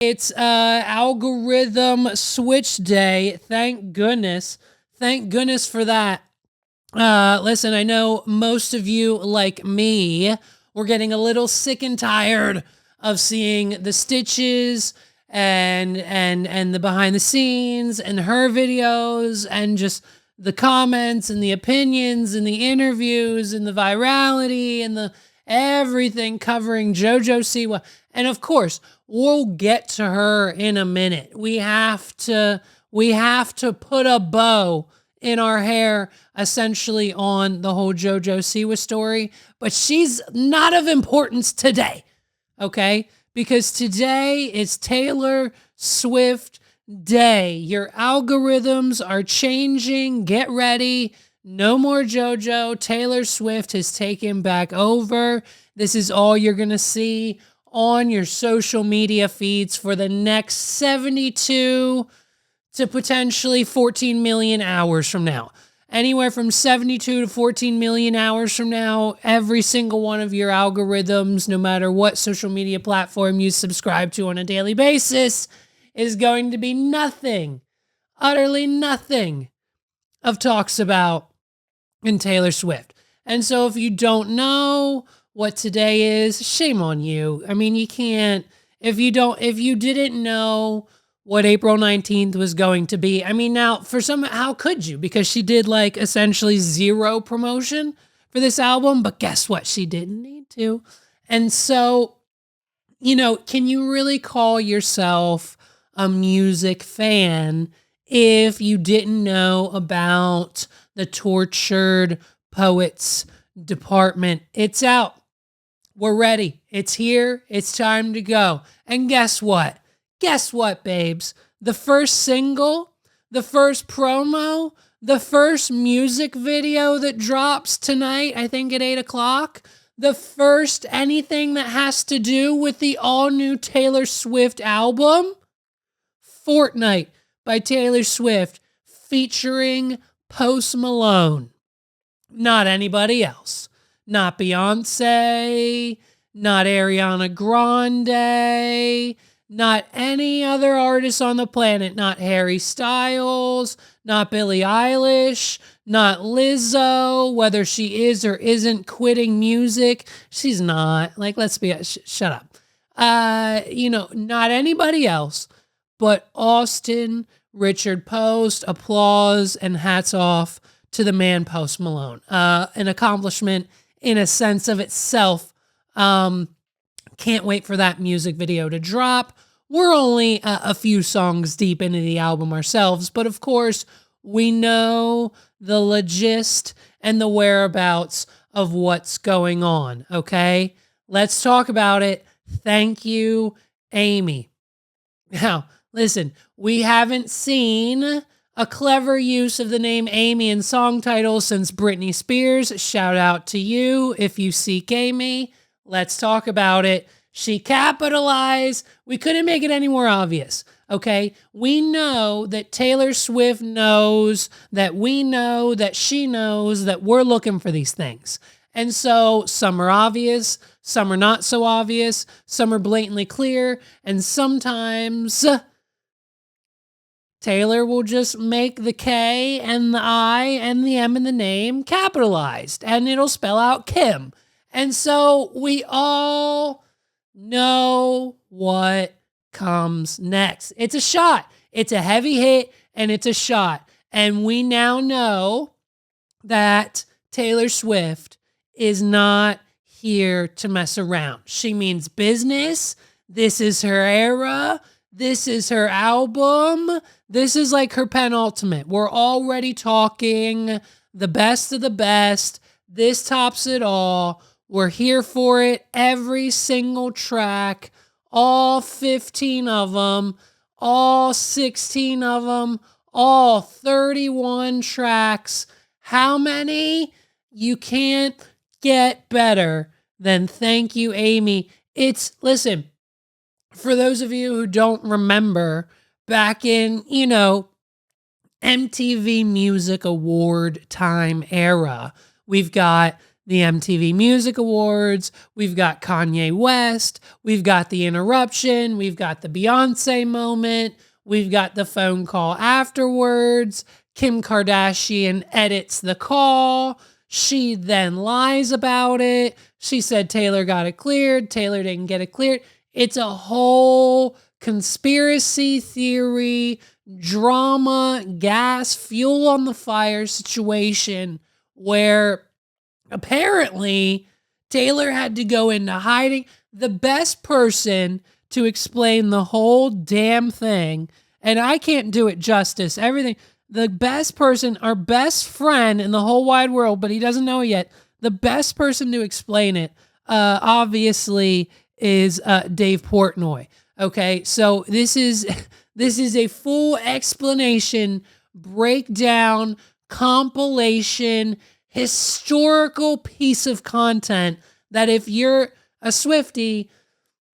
It's algorithm switch day. Thank goodness. Thank goodness for that. Listen, I know most of you, like me, were getting a little sick and tired of seeing the stitches and the behind the scenes and her videos and just the comments and the opinions and the interviews and the virality and the everything covering JoJo Siwa. And of course, we'll get to her in a minute. We have to put a bow in our hair essentially on the whole JoJo Siwa story, but she's not of importance today. Okay? Because today is Taylor Swift Day. Your algorithms are changing. Get ready. No more JoJo. Taylor Swift has taken back over. This is all you're going to see on your social media feeds for the next 72 to potentially 14 million hours from now. Anywhere from 72 to 14 million hours from now, every single one of your algorithms, no matter what social media platform you subscribe to on a daily basis, is going to be nothing, utterly nothing of talks about in Taylor Swift. And so if you don't know what today is, shame on you. I mean, you can't, if you didn't know what April 19th was going to be. I mean, now for some, how could you? Because she did like essentially zero promotion for this album, but guess what? She didn't need to. And so, can you really call yourself a music fan if you didn't know about the Tortured Poets department? It's out. We're ready. It's here. It's time to go. And guess what? Guess what, babes? The first single, the first promo, the first music video that drops tonight, I think at 8 o'clock, the first anything that has to do with the all-new Taylor Swift album, Fortnight by Taylor Swift, featuring Post Malone. Not anybody else. Not Beyoncé, not Ariana Grande, not any other artist on the planet, not Harry Styles, not Billie Eilish, not Lizzo, whether she is or isn't quitting music. She's not. Like, let's be, shut up. Not anybody else, but Austin Richard Post. Applause and hats off to the man Post Malone. An accomplishment in a sense of itself. Can't wait for that music video to drop. We're only a few songs deep into the album ourselves, but of course, we know the gist and the whereabouts of what's going on, okay? Let's talk about it. Thank you, aIMee. Now, listen, we haven't seen a clever use of the name aIMee in song titles since Britney Spears. Shout out to you if you seek aIMee. Let's talk about it. She capitalized. We couldn't make it any more obvious, okay? We know that Taylor Swift knows that we know that she knows that we're looking for these things. And so some are obvious, some are not so obvious, some are blatantly clear, and sometimes Taylor will just make the K and the I and the M in the name capitalized, and it'll spell out Kim. And so we all know what comes next. It's a shot. It's a heavy hit, and it's a shot. And we now know that Taylor Swift is not here to mess around. She means business. This is her era. This is her album. This is like her penultimate. We're already talking the best of the best. This tops it all. We're here for it. Every single track, all 15 of them, all 16 of them, all 31 tracks. How many? You can't get better than Thank You, aIMee. Listen, for those of you who don't remember, back in, MTV Music Award time era, we've got the MTV Music Awards. We've got Kanye West. We've got the interruption. We've got the Beyoncé moment. We've got the phone call afterwards. Kim Kardashian edits the call. She then lies about it. She said Taylor got it cleared. Taylor didn't get it cleared. It's a whole conspiracy theory, drama, gas, fuel on the fire situation where apparently Taylor had to go into hiding. The best person to explain the whole damn thing, and I can't do it justice, everything. The best person, our best friend in the whole wide world, but he doesn't know it yet. The best person to explain it, obviously, is Dave Portnoy. Okay, so this is a full explanation, breakdown, compilation, historical piece of content that if you're a Swiftie,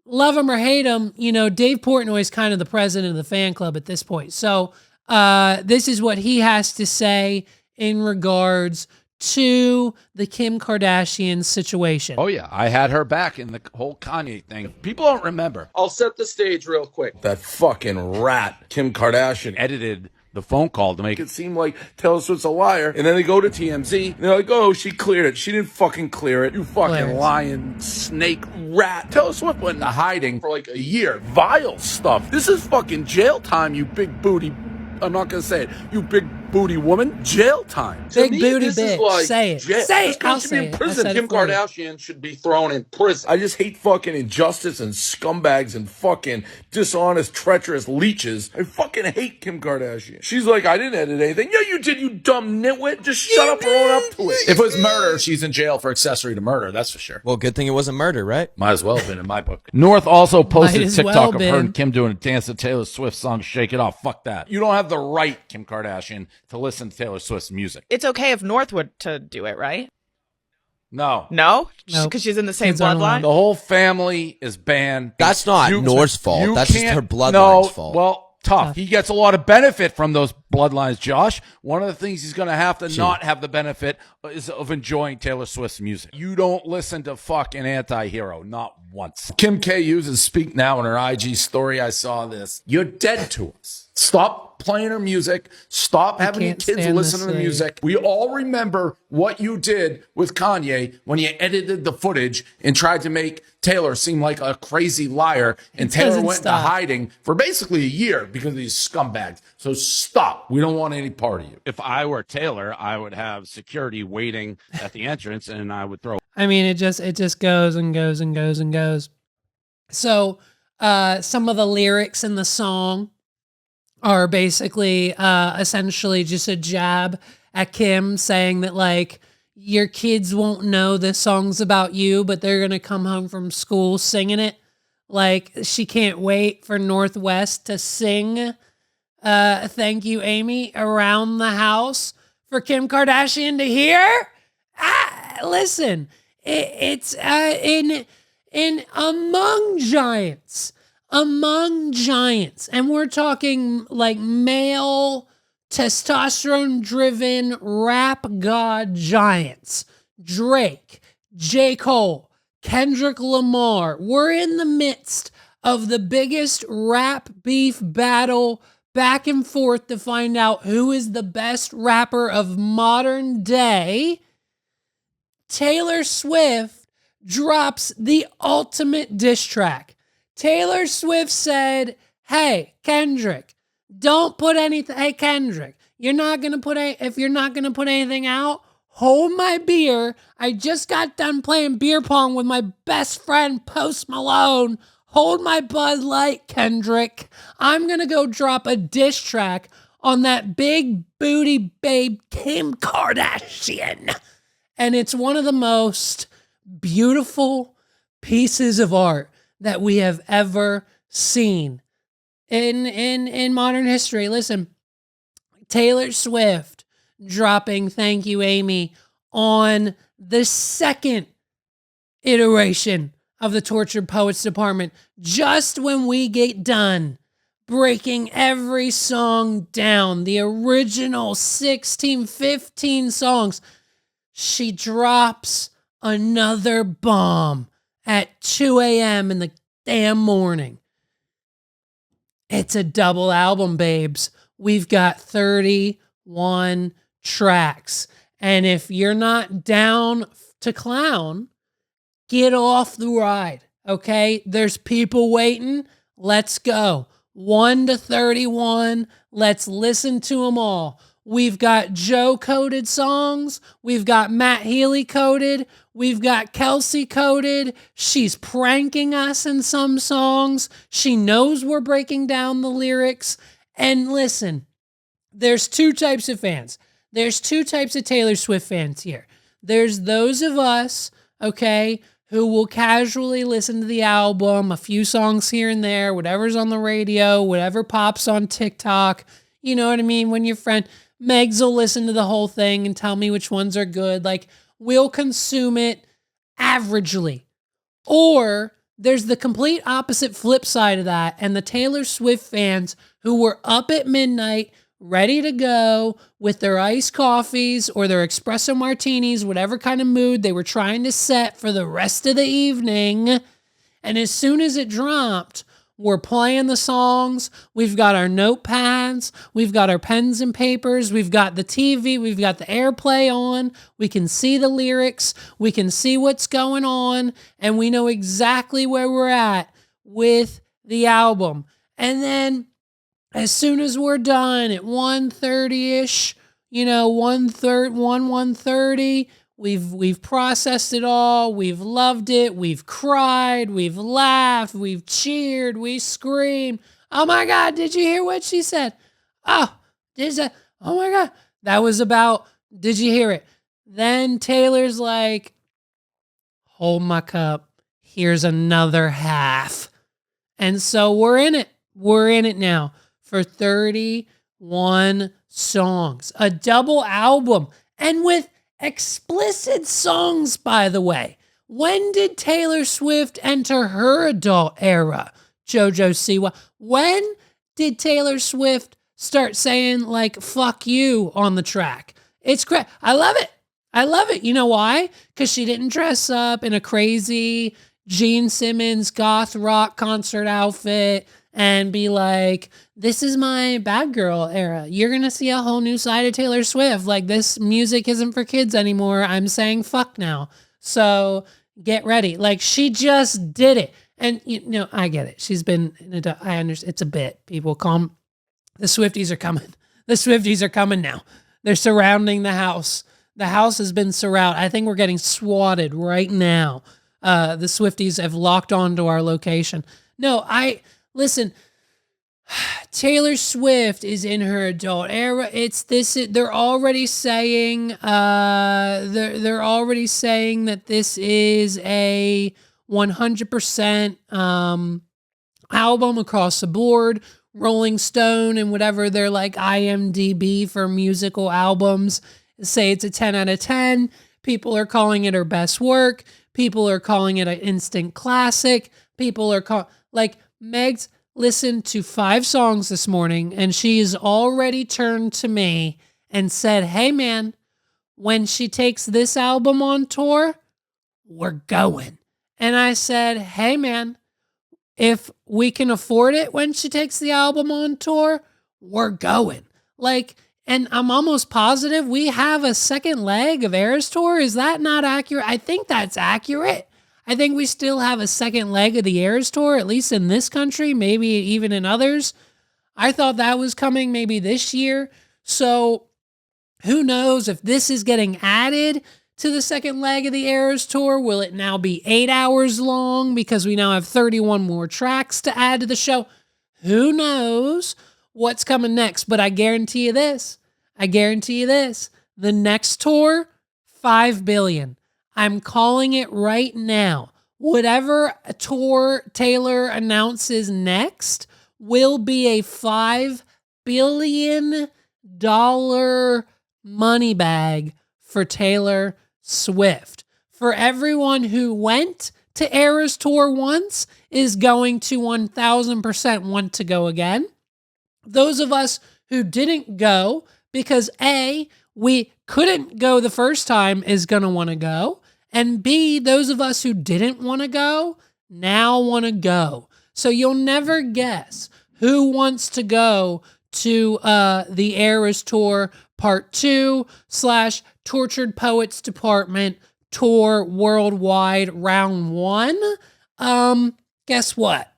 love him or hate him, you know, Dave Portnoy is kind of the president of the fan club at this point. So this is what he has to say in regards to the Kim Kardashian situation. Oh, yeah. I had her back in the whole Kanye thing. People don't remember. I'll set the stage real quick. That fucking rat, Kim Kardashian, Edited the phone call to make it seem like Taylor Swift's a liar. And then they go to TMZ, and they're like, oh, she cleared it. She didn't fucking clear it. You fucking lying snake rat. Taylor Swift went into hiding for like a year. Vile stuff. This is fucking jail time, you big booty. I'm not going to say it. You big booty woman. Jail time. Big booty bitch. Say it. Say it. I'll say it. Kim Kardashian should be thrown in prison. I just hate fucking injustice and scumbags and fucking dishonest, treacherous leeches. I fucking hate Kim Kardashian. She's like, I didn't edit anything. Yeah, you did, you dumb nitwit. Just shut up and own up to it. If it was murder, she's in jail for accessory to murder. That's for sure. Well, good thing it wasn't murder, right? Might as well have been in my book. North also posted Might as TikTok well of her been. and Kim doing a dance to Taylor Swift's song Shake It Off. Fuck that. You don't have the right, Kim Kardashian, to listen to Taylor Swift's music. It's okay if North would to do it, right? No. No? Nope. Because she's in the same Kids aren't allowed. bloodline? The whole family is banned. That's not North's fault. That's just her bloodline's fault. Well, tough. He gets a lot of benefit from those bloodlines, Josh. One of the things he's going to have to not have the benefit is of enjoying Taylor Swift's music. You don't listen to fucking Anti-Hero, not once. Kim K uses Speak Now in her IG story. I saw this. You're dead to us. Stop playing her music. Stop having your can't kids stand listen to this the lady. music. We all remember what you did with Kanye when you edited the footage and tried to make Taylor seem like a crazy liar. And Taylor doesn't went into stop. hiding for basically a year because of these scumbags. So stop. We don't want any part of you. If I were Taylor, I would have security waiting at the entrance, and I would throw. I mean, it just goes and goes and goes and goes. So some of the lyrics in the song are basically essentially just a jab at Kim saying that, like, your kids won't know this song's about you, but they're going to come home from school singing it. Like, she can't wait for Northwest to sing Thank You, aIMee, around the house for Kim Kardashian to hear. Listen, it's in among giants, and we're talking like male testosterone-driven rap god giants. Drake, J. Cole, Kendrick Lamar. We're in the midst of the biggest rap beef battle back and forth to find out who is the best rapper of modern day. Taylor Swift drops the ultimate diss track. Taylor Swift said, hey, Kendrick, don't put anything. Hey, Kendrick, if you're not going to put anything out, hold my beer. I just got done playing beer pong with my best friend, Post Malone. Hold my Bud Light, Kendrick. I'm going to go drop a diss track on that big booty babe, Kim Kardashian. And it's one of the most beautiful pieces of art that we have ever seen in modern history. Listen, Taylor Swift dropping Thank You, aIMee on the second iteration of the Tortured Poets Department, just when we get done breaking every song down, the original 16, 15 songs, she drops another bomb at 2 a.m. in the damn morning. It's a double album, babes. We've got 31 tracks. And if you're not down to clown, get off the ride, okay? There's people waiting. Let's go. 1 to 31. Let's listen to them all. We've got Joe coded songs. We've got Matt Healy coded. We've got Kelsey coded. She's pranking us in some songs. She knows we're breaking down the lyrics. And listen, there's two types of fans. There's two types of Taylor Swift fans here. There's those of us, okay, who will casually listen to the album, a few songs here and there, whatever's on the radio, whatever pops on TikTok. You know what I mean? When your friend Megs will listen to the whole thing and tell me which ones are good. Like, we'll consume it averagely. Or there's the complete opposite flip side of that, and the Taylor Swift fans who were up at midnight, ready to go with their iced coffees or their espresso martinis, whatever kind of mood they were trying to set for the rest of the evening. And as soon as it dropped, we're playing the songs. We've got our notepads. We've got our pens and papers. We've got the TV. We've got the AirPlay on. We can see the lyrics. We can see what's going on. And we know exactly where we're at with the album. And then as soon as we're done at 1:30-ish, 1:30, we've processed it all. We've loved it. We've cried. We've laughed. We've cheered. We screamed. Oh my God, did you hear what she said? Oh my God. That was about, did you hear it? Then Taylor's like, hold my cup. Here's another half. And so we're in it. We're in it now for 31 songs. A double album. And with explicit songs, by the way. When did Taylor Swift enter her adult era? JoJo Siwa. When did Taylor Swift start saying, like, fuck you on the track? It's great. I love it. I love it. You know why? Because she didn't dress up in a crazy Gene Simmons goth rock concert outfit and be like, this is my bad girl era. You're going to see a whole new side of Taylor Swift. Like, this music isn't for kids anymore. I'm saying fuck now. So get ready. Like, she just did it. And, I get it. She's been, I understand. It's a bit. People calm. The Swifties are coming. The Swifties are coming now. They're surrounding the house. The house has been surrounded. I think we're getting swatted right now. The Swifties have locked onto our location. No, listen, Taylor Swift is in her adult era. They're already saying they're already saying that this is a 100% album across the board. Rolling Stone and whatever they're like IMDb for musical albums say it's a 10 out of 10. People are calling it her best work. People are calling it an instant classic. People are Meg's listened to 5 songs this morning, and she's already turned to me and said, hey, man, when she takes this album on tour, we're going. And I said, hey, man, if we can afford it when she takes the album on tour, we're going. And I'm almost positive we have a second leg of Eras Tour. Is that not accurate? I think that's accurate. I think we still have a second leg of the Eras Tour, at least in this country, maybe even in others. I thought that was coming maybe this year. So who knows if this is getting added to the second leg of the Eras Tour? Will it now be 8 hours long because we now have 31 more tracks to add to the show? Who knows what's coming next? But I guarantee you this. The next tour, $5 billion. I'm calling it right now. Whatever tour Taylor announces next will be a $5 billion money bag for Taylor Swift. For everyone who went to Eras Tour once is going to 1000% want to go again. Those of us who didn't go because A, we couldn't go the first time is going to want to go. And B, those of us who didn't want to go now want to go. So you'll never guess who wants to go to the Eras Tour Part 2 / Tortured Poets Department Tour Worldwide Round 1. Guess what?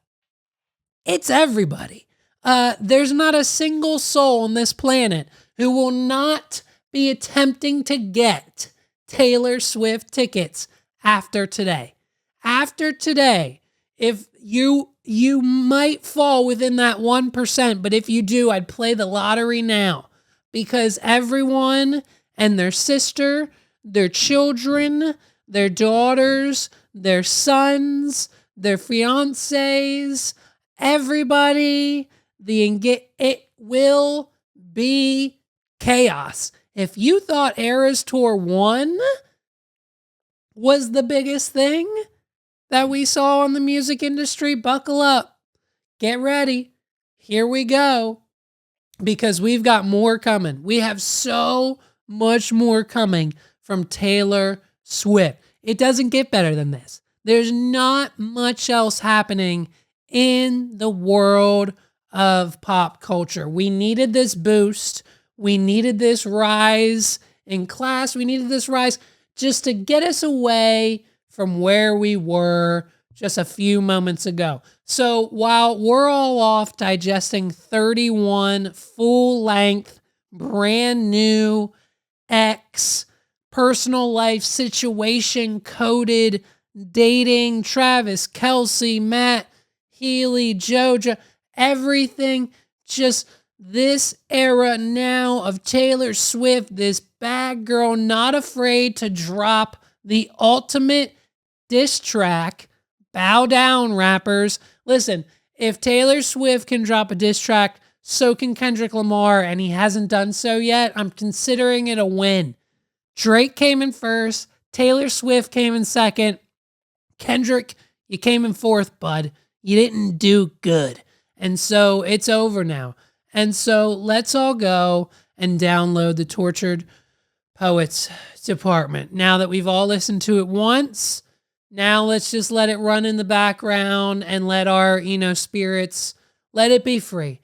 It's everybody. There's not a single soul on this planet who will not be attempting to get Taylor Swift tickets after today. After today, if you might fall within that 1%, but if you do, I'd play the lottery now, because everyone and their sister, their children, their daughters, their sons, their fiancés, everybody, it will be chaos. If you thought Eras Tour 1 was the biggest thing that we saw in the music industry, buckle up. Get ready. Here we go. Because we've got more coming. We have so much more coming from Taylor Swift. It doesn't get better than this. There's not much else happening in the world of pop culture. We needed this boost. We needed this rise in class. We needed this rise just to get us away from where we were just a few moments ago. So while we're all off digesting 31 full-length, brand new personal life situation coded dating, Travis Kelce, Matt Healy, Joja, everything, just this era now of Taylor Swift, this bad girl not afraid to drop the ultimate diss track. Bow down, rappers. Listen, if Taylor Swift can drop a diss track, so can Kendrick Lamar, and he hasn't done so yet. I'm considering it a win. Drake came in first. Taylor Swift came in second. Kendrick, you came in fourth, bud. You didn't do good. And so it's over now. And so let's all go and download the Tortured Poets Department. Now that we've all listened to it once, now let's just let it run in the background and let our, spirits, let it be free.